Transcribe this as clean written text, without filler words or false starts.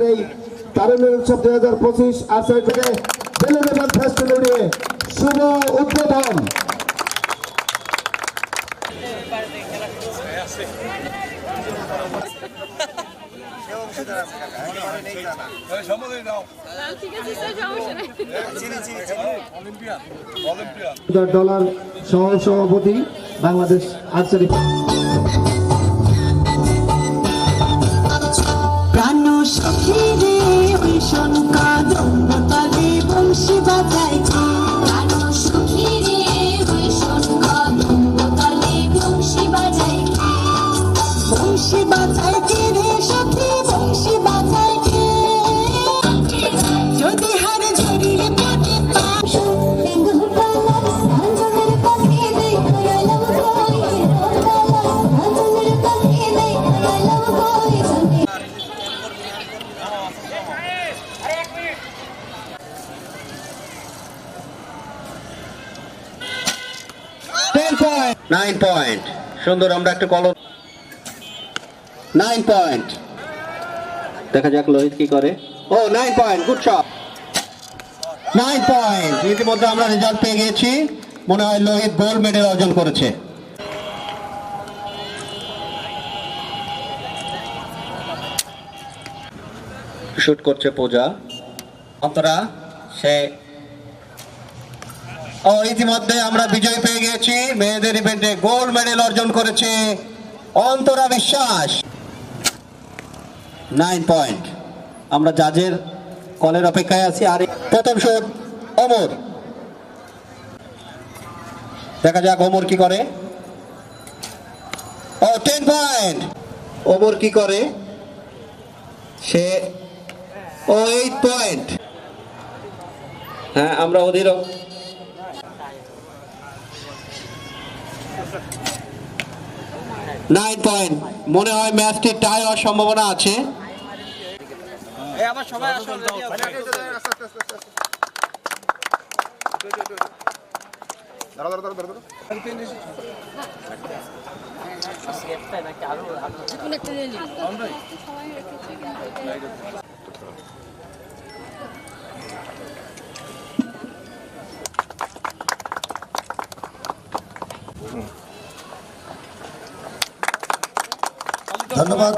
আজকের এই তারুণ্যের উৎসব 2025 আর্চারি থেকে বেলুন এবং ফেস্টুন উড়িয়ে শুভ উদ্বোধন। $1,000 সহ সভাপতি বাংলাদেশ আর্চারি। Nine point. সুন্দর, আমরা একটা কলম 9 পয়েন্ট। দেখা যাক লোহিত কি করে। ও 9 পয়েন্ট, গুড শট। 9 পয়েন্ট। ইতিমধ্যে আমরা রেজাল্ট পেয়ে গেছি, মনে হয় লোহিত গোল্ড মেডেল অর্জন করেছে। শুট করছে পূজা অন্তরা, সে ইতিমধ্যে আমরা বিজয় পেয়ে গেছি। মেয়েদের ইভেন্টে গোল্ড মেডেল অর্জন করেছে অন্তরা বিশ্বাস। 9 পয়েন্ট। আমরা জাজের কলের অপেক্ষায় আছি। আর প্রথম শট অমর, দেখা যাক অমর কি করে। ও 10 পয়েন্ট। অমর কি করে, সে 8 পয়েন্ট। হ্যাঁ, আমরা অধীর 9 পয়েন্ট। মনে হয় ম্যাচটি টাই হওয়ার সম্ভাবনা আছে। ধন্যবাদ।